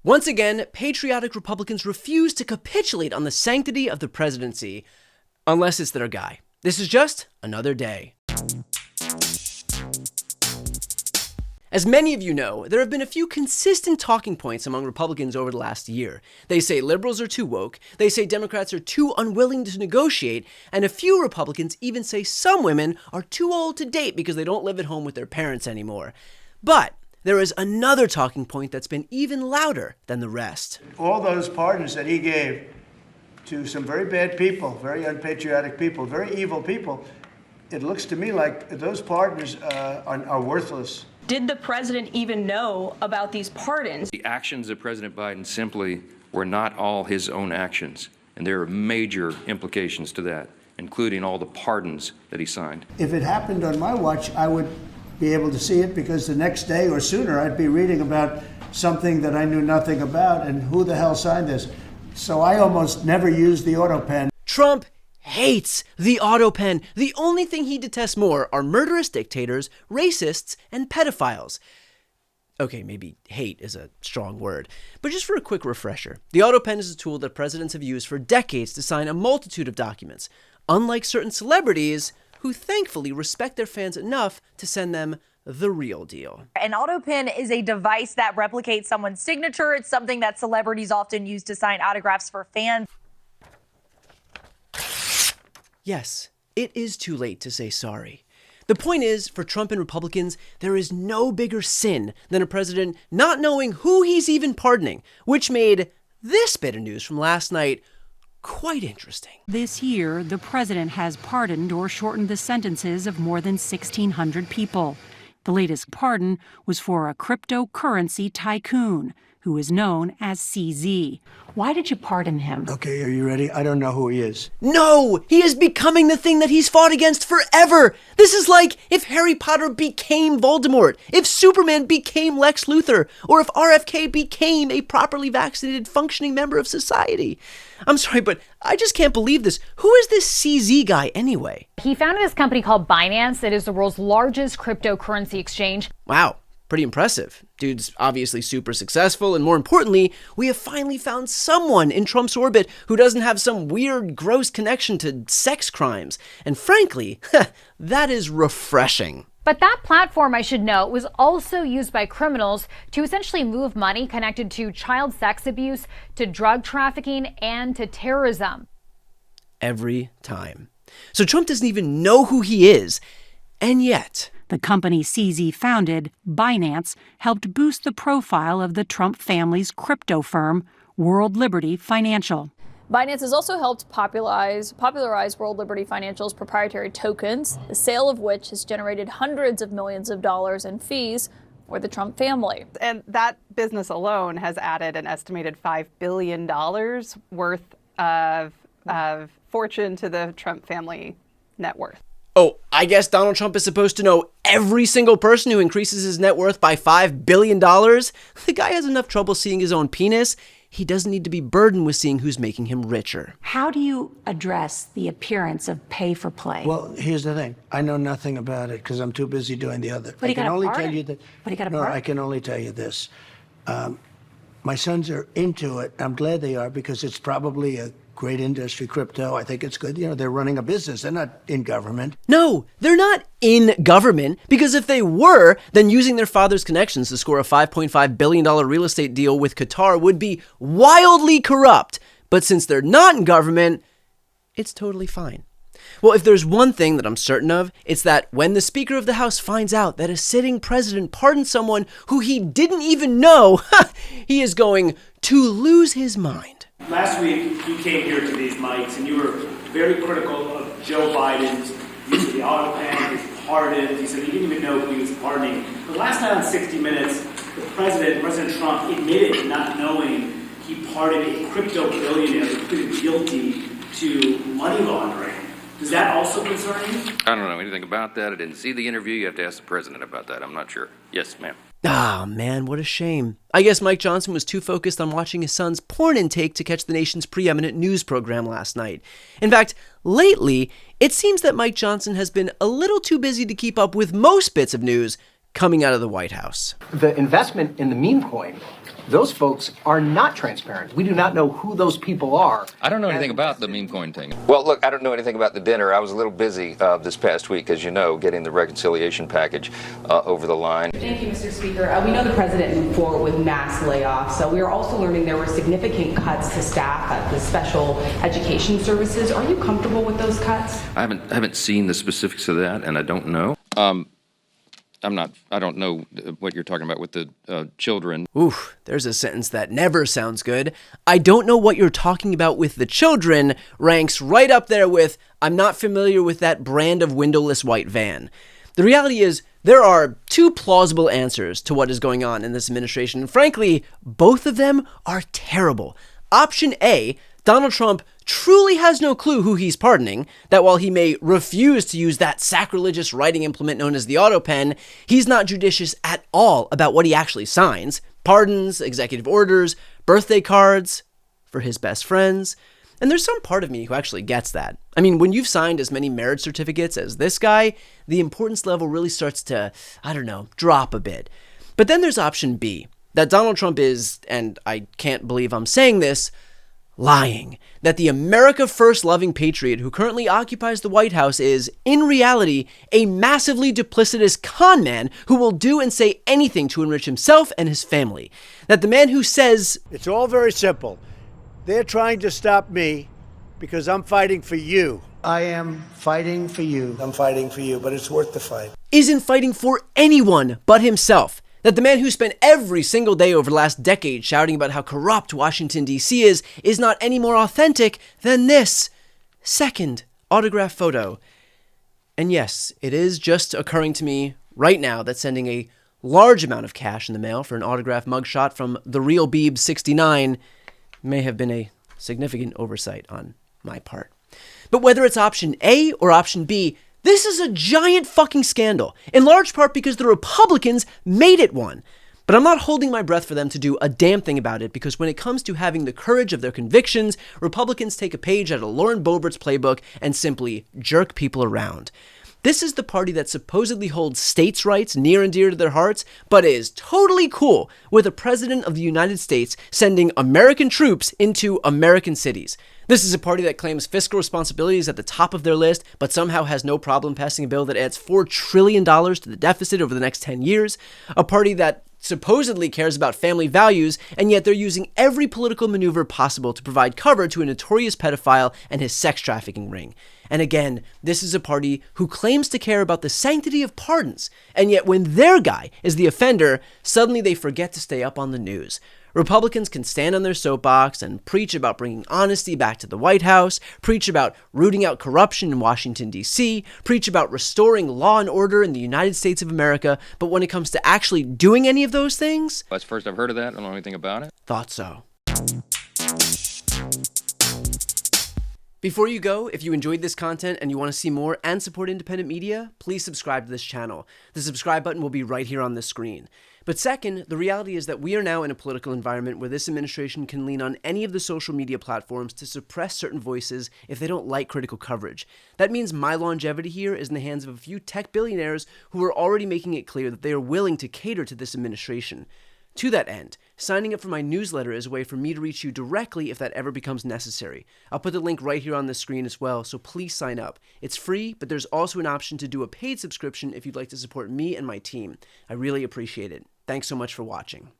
Once again, patriotic Republicans refuse to capitulate on the sanctity of the presidency, unless it's their guy. This is just another day. As many of you know, there have been a few consistent talking points among Republicans over the last year. They say liberals are too woke, they say Democrats are too unwilling to negotiate, and a few Republicans even say some women are too old to date because they don't live at home with their parents anymore. But there is another talking point that's been even louder than the rest. All those pardons that he gave to some very bad people, very unpatriotic people, very evil people, it looks to me like those pardons are worthless. Did the president even know about these pardons? The actions of President Biden simply were not all his own actions, and there are major implications to that, including all the pardons that he signed. If it happened on my watch, I would be able to see it because the next day or sooner I'd be reading about something that I knew nothing about and who the hell signed this. So I almost never use the auto pen. Trump hates the auto pen. The only thing he detests more are murderous dictators, racists, and pedophiles. Okay, maybe hate is a strong word, but just for a quick refresher, the auto pen is a tool that presidents have used for decades to sign a multitude of documents, unlike certain celebrities who thankfully respect their fans enough to send them the real deal. An auto pen is a device that replicates someone's signature. It's something that celebrities often use to sign autographs for fans. Yes, it is too late to say sorry. The point is, for Trump and Republicans, there is no bigger sin than a president not knowing who he's even pardoning, which made this bit of news from last night quite interesting. This year, the president has pardoned or shortened the sentences of more than 1,600 people. The latest pardon was for a cryptocurrency tycoon who is known as CZ. Why did you pardon him? Okay, are you ready? I don't know who he is. No! He is becoming the thing that he's fought against forever! This is like if Harry Potter became Voldemort, if Superman became Lex Luthor, or if RFK became a properly vaccinated, functioning member of society. I'm sorry, but I just can't believe this. Who is this CZ guy anyway? He founded this company called Binance. It is the world's largest cryptocurrency exchange. Wow. Pretty impressive. Dude's obviously super successful, and more importantly, we have finally found someone in Trump's orbit who doesn't have some weird, gross connection to sex crimes. And frankly, that is refreshing. But that platform, I should note, was also used by criminals to essentially move money connected to child sex abuse, to drug trafficking, and to terrorism. Every time. So Trump doesn't even know who he is, and yet the company CZ founded, Binance, helped boost the profile of the Trump family's crypto firm, World Liberty Financial. Binance has also helped popularize World Liberty Financial's proprietary tokens, the sale of which has generated hundreds of millions of dollars in fees for the Trump family. And that business alone has added an estimated $5 billion worth of fortune to the Trump family net worth. Oh, I guess Donald Trump is supposed to know every single person who increases his net worth by $5 billion? The guy has enough trouble seeing his own penis. He doesn't need to be burdened with seeing who's making him richer. How do you address the appearance of pay for play? Well, here's the thing. I know nothing about it because I'm too busy doing the other. But I can only tell you that. But he got a No, part? I can only tell you this. My sons are into it. I'm glad they are because it's probably a great industry, crypto. I think it's good. You know, they're running a business. They're not in government. No, they're not in government, because if they were, then using their father's connections to score a $5.5 billion real estate deal with Qatar would be wildly corrupt. But since they're not in government, it's totally fine. Well, if there's one thing that I'm certain of, it's that when the Speaker of the House finds out that a sitting president pardoned someone who he didn't even know, he is going to lose his mind. Last week, you came here to these mics and you were very critical of Joe Biden's use of the auto pen, his pardons. You said he didn't even know who he was pardoning. But last night on 60 Minutes, President Trump, admitted not knowing he pardoned a crypto billionaire who pleaded guilty to money laundering. Does that also concern you? I don't know anything about that. I didn't see the interview. You have to ask the president about that. I'm not sure. Yes, ma'am. Ah, man, what a shame. I guess Mike Johnson was too focused on watching his son's porn intake to catch the nation's preeminent news program last night. In fact, lately, it seems that Mike Johnson has been a little too busy to keep up with most bits of news coming out of the White House. The investment in the meme coin Those folks are not transparent. We do not know who those people are. I don't know anything about the meme coin thing. Well, look, I don't know anything about the dinner. I was a little busy this past week, as you know, getting the reconciliation package over the line. Thank you, Mr. Speaker. We know the president moved forward with mass layoffs. So we are also learning there were significant cuts to staff at the special education services. Are you comfortable with those cuts? I haven't seen the specifics of that, and I don't know. I don't know what you're talking about with the children. Oof, there's a sentence that never sounds good. I don't know what you're talking about with the children ranks right up there with I'm not familiar with that brand of windowless white van. The reality is there are two plausible answers to what is going on in this administration, and frankly, both of them are terrible. Option A, Donald Trump truly has no clue who he's pardoning, that while he may refuse to use that sacrilegious writing implement known as the auto pen, he's not judicious at all about what he actually signs. Pardons, executive orders, birthday cards for his best friends. And there's some part of me who actually gets that. I mean, when you've signed as many marriage certificates as this guy, the importance level really starts to, drop a bit. But then there's option B, that Donald Trump is, and I can't believe I'm saying this, lying. That the America First loving patriot who currently occupies the White House is, in reality, a massively duplicitous con man who will do and say anything to enrich himself and his family. That the man who says, It's all very simple. They're trying to stop me because I'm fighting for you. I am fighting for you. I'm fighting for you, but it's worth the fight. Isn't fighting for anyone but himself. That the man who spent every single day over the last decade shouting about how corrupt Washington, D.C. is not any more authentic than this second autograph photo. And yes, it is just occurring to me right now that sending a large amount of cash in the mail for an autograph mugshot from the real Beeb 69 may have been a significant oversight on my part. But whether it's option A or option B, this is a giant fucking scandal, in large part because the Republicans made it one. But I'm not holding my breath for them to do a damn thing about it, because when it comes to having the courage of their convictions, Republicans take a page out of Lauren Boebert's playbook and simply jerk people around. This is the party that supposedly holds states' rights near and dear to their hearts, but is totally cool with a president of the United States sending American troops into American cities. This is a party that claims fiscal responsibility is at the top of their list, but somehow has no problem passing a bill that adds $4 trillion to the deficit over the next 10 years. A party that supposedly cares about family values, and yet they're using every political maneuver possible to provide cover to a notorious pedophile and his sex trafficking ring. And again, this is a party who claims to care about the sanctity of pardons, and yet when their guy is the offender, suddenly they forget to stay up on the news. Republicans can stand on their soapbox and preach about bringing honesty back to the White House, preach about rooting out corruption in Washington, D.C., preach about restoring law and order in the United States of America, but when it comes to actually doing any of those things... That's the first I've heard of that. I don't know anything about it. Thought so. Before you go, if you enjoyed this content and you want to see more and support independent media, please subscribe to this channel. The subscribe button will be right here on the screen. But second, the reality is that we are now in a political environment where this administration can lean on any of the social media platforms to suppress certain voices if they don't like critical coverage. That means my longevity here is in the hands of a few tech billionaires who are already making it clear that they are willing to cater to this administration. To that end, signing up for my newsletter is a way for me to reach you directly if that ever becomes necessary. I'll put the link right here on the screen as well, so please sign up. It's free, but there's also an option to do a paid subscription if you'd like to support me and my team. I really appreciate it. Thanks so much for watching.